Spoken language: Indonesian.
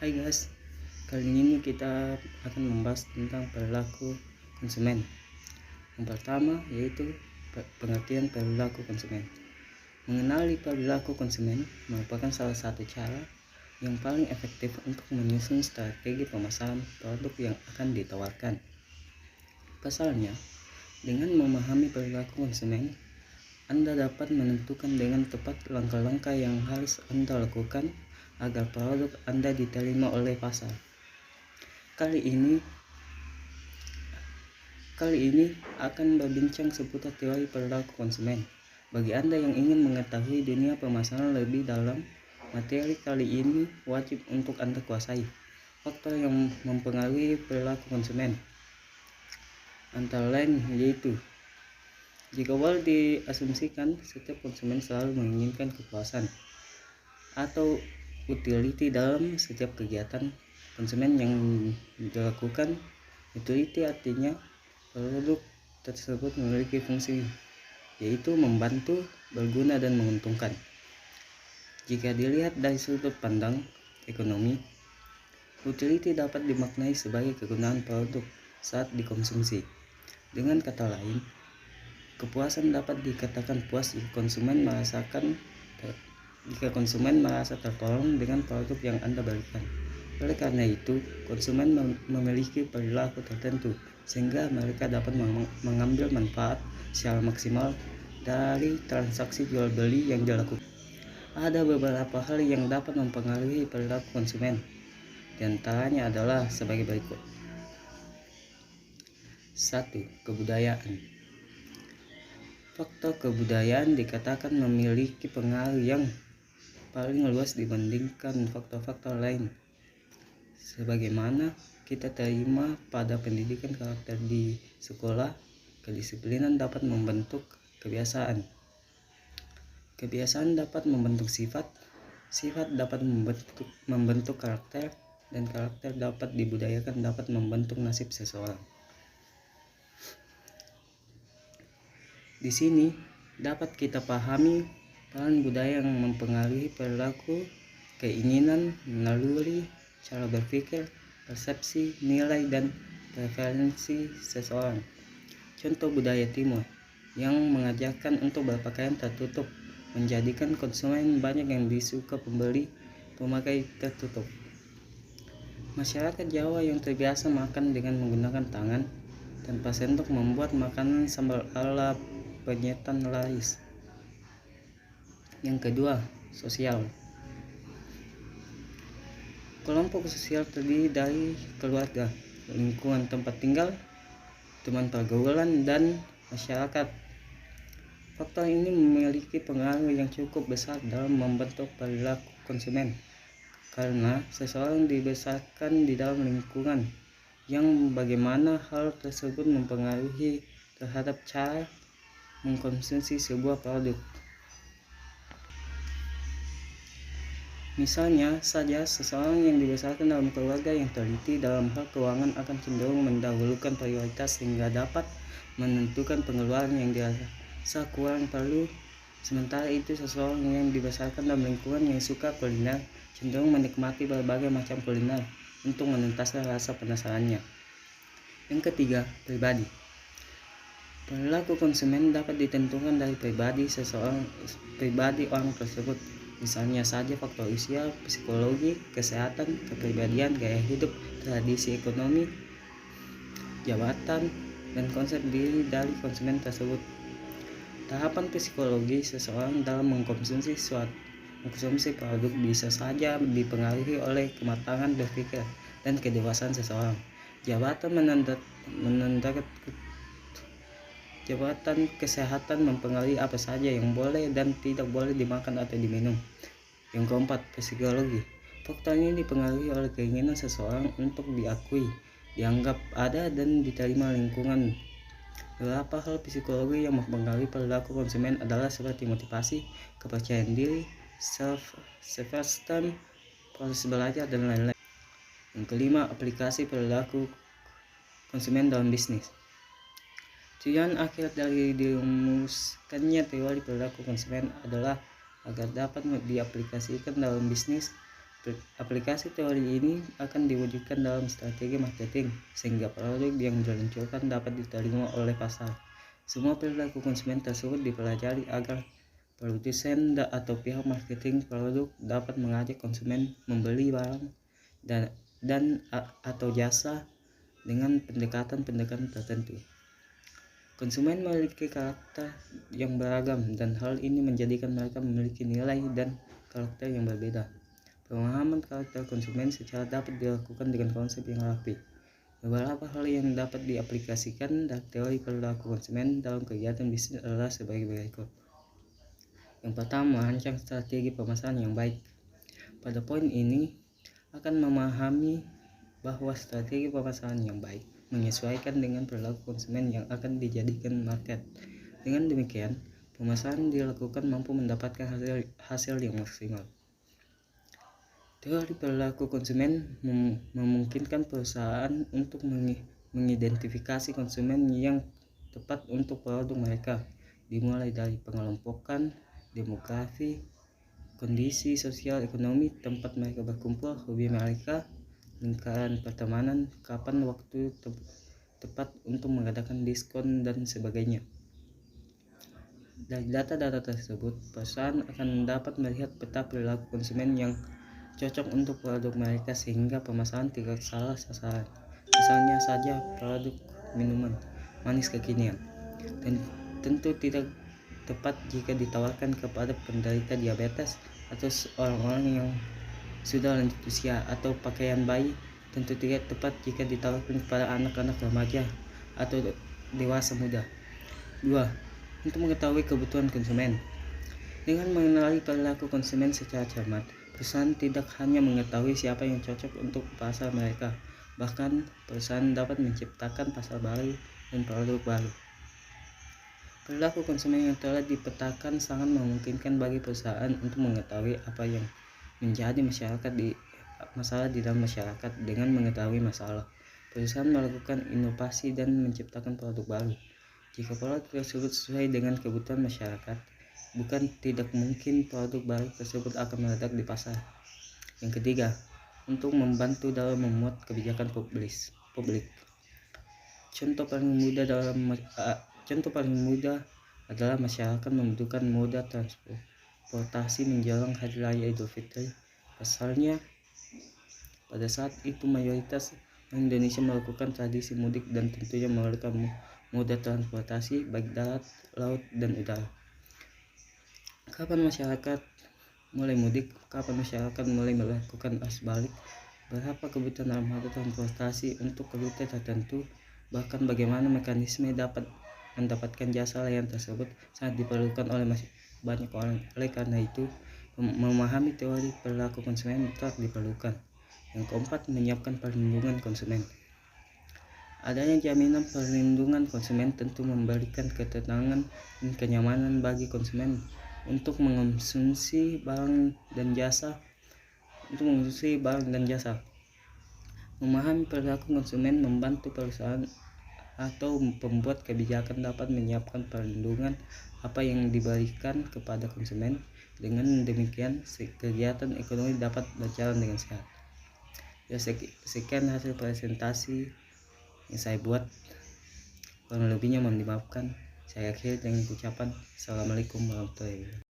Hai guys, kali ini kita akan membahas tentang perilaku konsumen. Yang pertama yaitu pengertian perilaku konsumen. Mengenali perilaku konsumen merupakan salah satu cara yang paling efektif untuk menyusun strategi pemasaran produk yang akan ditawarkan. Pasalnya, dengan memahami perilaku konsumen, Anda dapat menentukan dengan tepat langkah-langkah yang harus Anda lakukan agar produk Anda diterima oleh pasar. Kali ini akan berbincang seputar teori perilaku konsumen. Bagi Anda yang ingin mengetahui dunia pemasaran lebih dalam, materi kali ini wajib untuk Anda kuasai. Faktor yang mempengaruhi perilaku konsumen antara lain yaitu: jika boleh diasumsikan, setiap konsumen selalu menginginkan kepuasan atau utility dalam setiap kegiatan konsumen yang dilakukan. Utility artinya produk tersebut memiliki fungsi, yaitu membantu, berguna, dan menguntungkan. Jika dilihat dari sudut pandang ekonomi, utility dapat dimaknai sebagai kegunaan produk saat dikonsumsi. Dengan kata lain, kepuasan dapat dikatakan puas jika konsumen merasa tertolong dengan produk yang Anda berikan. Oleh karena itu, konsumen memiliki perilaku tertentu sehingga mereka dapat mengambil manfaat secara maksimal dari transaksi jual beli yang dilakukan. Ada beberapa hal yang dapat mempengaruhi perilaku konsumen. Di antaranya adalah sebagai berikut. 1. Kebudayaan. Faktor kebudayaan dikatakan memiliki pengaruh yang paling luas dibandingkan faktor-faktor lain. Sebagaimana kita terima pada pendidikan karakter di sekolah, kedisiplinan dapat membentuk kebiasaan. Kebiasaan dapat membentuk sifat dapat membentuk karakter, dan karakter dapat dibudayakan dapat membentuk nasib seseorang. Di sini dapat kita pahami peran budaya yang mempengaruhi perilaku, keinginan, naluri, cara berpikir, persepsi, nilai, dan preferensi seseorang. Contoh budaya Timur yang mengajarkan untuk berpakaian tertutup menjadikan konsumen banyak yang disuka pembeli pemakai tertutup. Masyarakat Jawa yang terbiasa makan dengan menggunakan tangan tanpa sendok membuat makanan sambal ala penyetan laris. Yang kedua, sosial. Kelompok sosial terdiri dari keluarga, lingkungan tempat tinggal, teman pergaulan, dan masyarakat. Faktor ini memiliki pengaruh yang cukup besar dalam membentuk perilaku konsumen, karena seseorang dibesarkan di dalam lingkungan yang bagaimana hal tersebut mempengaruhi terhadap cara mengkonsumsi sebuah produk. Misalnya saja, seseorang yang dibesarkan dalam keluarga yang teliti dalam hal keuangan akan cenderung mendahulukan prioritas sehingga dapat menentukan pengeluaran yang dirasa kurang perlu. Sementara itu, seseorang yang dibesarkan dalam lingkungan yang suka kuliner cenderung menikmati berbagai macam kuliner untuk menuntaskan rasa penasarannya. Yang ketiga, pribadi. Perilaku konsumen dapat ditentukan dari pribadi orang tersebut. Misalnya saja faktor usia, psikologi, kesehatan, kepribadian, gaya hidup, tradisi ekonomi, jabatan, dan konsep diri dari konsumen tersebut. Tahapan psikologi seseorang dalam mengkonsumsi produk bisa saja dipengaruhi oleh kematangan berpikir dan kedewasaan seseorang. Jabatan kesehatan mempengaruhi apa saja yang boleh dan tidak boleh dimakan atau diminum. Yang keempat, psikologi. Faktor ini dipengaruhi oleh keinginan seseorang untuk diakui, dianggap ada, dan diterima lingkungan. Beberapa hal psikologi yang mempengaruhi perilaku konsumen adalah seperti motivasi, kepercayaan diri, self-esteem, proses belajar, dan lain-lain. Yang kelima, aplikasi perilaku konsumen dalam bisnis. Tujuan akhir dari dirumuskannya teori perilaku konsumen adalah agar dapat diaplikasikan dalam bisnis. Aplikasi teori ini akan diwujudkan dalam strategi marketing sehingga produk yang diluncurkan dapat diterima oleh pasar. Semua perilaku konsumen tersebut dipelajari agar produsen atau pihak marketing produk dapat mengajak konsumen membeli barang dan atau jasa dengan pendekatan-pendekatan tertentu. Konsumen memiliki karakter yang beragam dan hal ini menjadikan mereka memiliki nilai dan karakter yang berbeda. Pemahaman karakter konsumen secara dapat dilakukan dengan konsep yang rapi. Beberapa hal yang dapat diaplikasikan dari teori perilaku konsumen dalam kegiatan bisnis adalah sebagai berikut. Yang pertama, merancang strategi pemasaran yang baik. Pada poin ini akan memahami bahwa strategi pemasaran yang baik menyesuaikan dengan perilaku konsumen yang akan dijadikan market. Dengan demikian, pemasaran dilakukan mampu mendapatkan hasil yang maksimal. Teori perilaku konsumen memungkinkan perusahaan untuk mengidentifikasi konsumen yang tepat untuk produk mereka, dimulai dari pengelompokan, demografi, kondisi sosial ekonomi tempat mereka berkumpul, hobi mereka, lingkaran pertemanan, kapan waktu tepat untuk mengadakan diskon dan sebagainya. Dari data-data tersebut, perusahaan akan dapat melihat peta perilaku konsumen yang cocok untuk produk mereka sehingga pemasaran tidak salah sasaran. Misalnya saja produk minuman manis kekinian, dan tentu tidak tepat jika ditawarkan kepada penderita diabetes atau orang-orang yang sudah lanjut usia, atau pakaian bayi tentu tidak tepat jika ditawarkan kepada anak-anak remaja atau dewasa muda. 2. Untuk mengetahui kebutuhan konsumen. Dengan mengenali perilaku konsumen secara cermat, perusahaan tidak hanya mengetahui siapa yang cocok untuk pasar mereka, bahkan perusahaan dapat menciptakan pasar baru dan produk baru. Perilaku konsumen yang telah dipetakan sangat memungkinkan bagi perusahaan untuk mengetahui apa yang menjadi masalah di dalam masyarakat. Dengan mengetahui masalah, perusahaan melakukan inovasi dan menciptakan produk baru. Jika produk tersebut sesuai dengan kebutuhan masyarakat, bukan tidak mungkin produk baru tersebut akan meledak di pasar. Yang ketiga, untuk membantu dalam memuat kebijakan publik. Contoh paling mudah adalah masyarakat membutuhkan moda transportasi menjelang Hari Raya Idul Fitri. Pasalnya, pada saat itu mayoritas Indonesia melakukan tradisi mudik dan tentunya memerlukan moda transportasi baik darat, laut, dan udara. Kapan masyarakat mulai mudik? Kapan masyarakat mulai melakukan arus balik? Berapa kebutuhan armada transportasi untuk rute tertentu? Bahkan bagaimana mekanisme dapat mendapatkan jasa layanan tersebut sangat diperlukan oleh banyak orang. Oleh karena itu, memahami teori perilaku konsumen tetap diperlukan. Yang keempat, menyiapkan perlindungan konsumen. Adanya jaminan perlindungan konsumen tentu memberikan ketenangan dan kenyamanan bagi konsumen untuk mengonsumsi barang dan jasa. Memahami perilaku konsumen membantu perusahaan atau pembuat kebijakan dapat menyiapkan perlindungan apa yang diberikan kepada konsumen. Dengan demikian, kegiatan ekonomi dapat berjalan dengan sehat. Ya, sekian hasil presentasi yang saya buat. Kurang lebihnya mohon dimaafkan. Saya akhiri dengan ucapan Assalamualaikum warahmatullahi wabarakatuh.